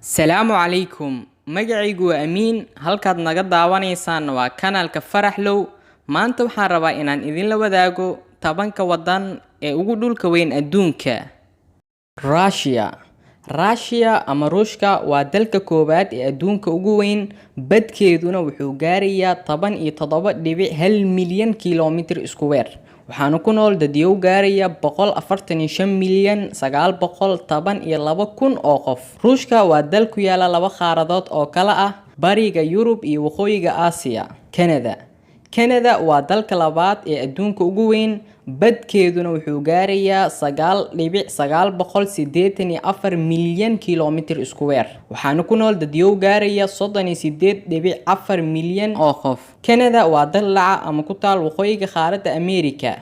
Salaamu calaykum. Magacaygu waa Amiin. Halkaad naga daawanaysaan waa kanaalka Faraxlow. Maanta waxaan rabaa inaan idinla wadaago 10 wadan ee ugu dhulka weyn adduunka. Russia ama Ruushka waa dalka koowaad ee adduunka ugu weyn, badkeeduna wuxuu gaarayaa 17.1 milyan kiiloomitir isku weer. waxaanu ku nool dadyow gaaraya 145,912 oo qof. Ruushka waa dal ku yaala laba qaaradood oo kala ah bariga Yurub iyo waqooyiga Aasiya. Canada waa dalka labaad ee adduunka ugu weyn, badkeeduna wuxuu gaarayaa 9,984 milyan kiiloomitir isku weer. waxaanu ku nool dadyow gaaraya 38.4 milyan oo qof. Canada waa dal dhaca ama ku taal waqooyiga qaaradda Ameerika.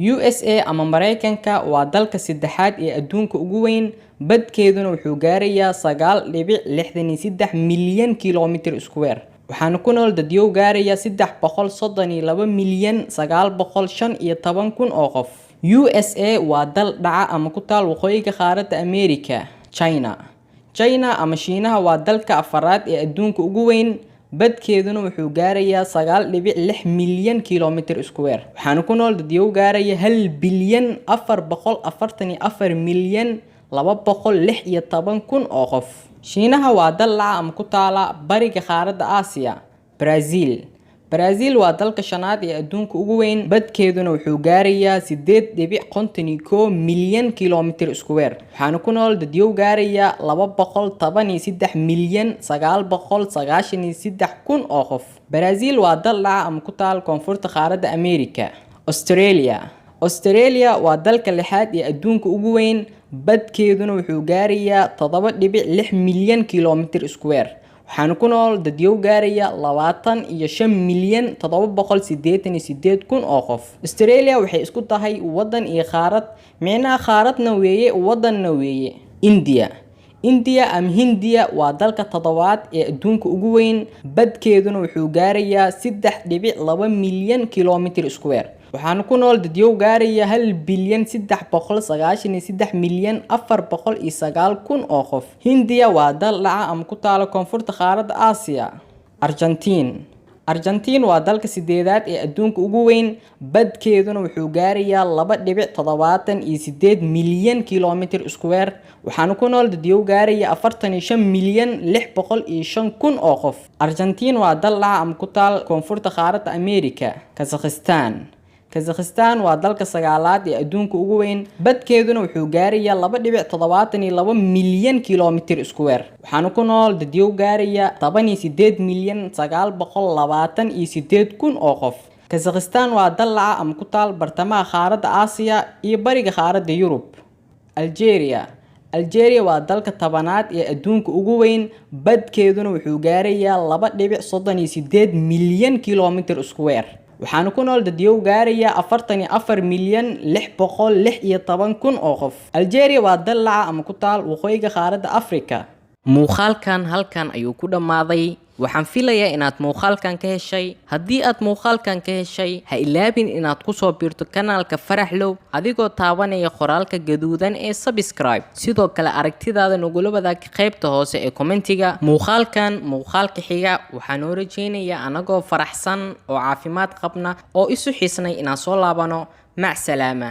USA ama Mareykanka waa dalka saddexaad ee adduunka ugu weyn, badkeeduna wuxuu gaarayaa 9.63 milyan kiiloomitir isku weer. waxaanu ku nool dadyow gaaraya 332 milyan 915 oo qof. USA waa dal dhaca ama ku taal waqooyiga qaaradda Ameerika. China ama Shiinaha waa dalka afaraad ee adduunka ugu weyn, badkeeduna wuxuu gaarayaa 9.6 milyan kiiloomitir isku weer. waxaanu ku nool dadyow gaaraya 1 bilyan 444 milyan 216 oo qof. Shiinaha waa dal dhaca ama ku taala bariga qaaradda Aasiya. Brazil waa dalka shanaad ee adduunka ugu weyn, badkeeduna wuxuu gaarayaa 8.51 milyan kiiloomitir isku weer. waxaanu ku nool dadyow gaaraya 213 milyan 993 oo qof. Brazil waa dal dhaca ama ku taal koonfurta qaaradda Ameerika. Australia waa dalka lixaad ee adduunka ugu weyn, badkeeduna wuxuu gaarayaa 7.6 milyan kiiloomitir isku weer. waxaanu ku nool dadyow gaaraya 25 milyan 788 oo qof. Australia waxay isku tahay wadan iyo qaarad, micnaha qaaradna weeye wadanna weeye. India ama Hindiya waa dalka toddobaad ee adduunka ugu weyn, badkeeduna wuxuu gaarayaa 3.2 milyan kiiloomitir isku weer. waxaanu ku nool dadyow gaaraya 1 bilyan 393 milyan 409 oo qof. Hindiya waa dal dhaca ama ku taala koonfurta qaaradda Aasiya. Argentina waa dalka sideedaad ee adduunka ugu weyn, badkeeduna wuxuu gaarayaa 2.78 milyan kiiloomitir isku weer. waxaanu ku nool dadyow gaaraya 45 milyan 605 oo qof. Argentina waa dal dhaca ama ku taal koonfurta qaaradda Ameerika. Kazakhstan waa dalka sagaalaad ee adduunka ugu weyn, badkeeduna wuxuu gaarayaa 2.72 milyan kiiloomitir isku weer. waxaanu ku nool dadyow gaaraya 18 milyan 928 oo qof. Kazakhstan waa dal dhaca ama ku taal bartamaha qaaradda Aasiya iyo bariga qaaradda Yurub. Algeria waa dalka 10aad ee adduunka ugu weyn, badkeeduna wuxuu gaarayaa 2.38 milyan kiiloomitir isku weer. waxaanu ku nool dadyow gaaraya 44 milyan 616 oo qof. Algeria waa dal dhaca ama ku taal waqooyiga qaaradda Afrika. Muuqaalkan halkan ayuu ku dhamaaday. waxaan filayaa inaad muuqaalkan ka heshay. haddii aad muuqaalkan ka heshay, ha ilaabin inaad ku soo biirto kanaalka Faraxlow adigoo taabanaya qoraalka gaduudan ee subscribe. sidoo kale aragtidaada nagula wadaag qaybta hoose ee commentiga. muuqaalka xiga waxaan oo rajaynayaa anagoo faraxsan oo caafimaad qabna oo isu xiisnay inaan soo laabano. mac salaama.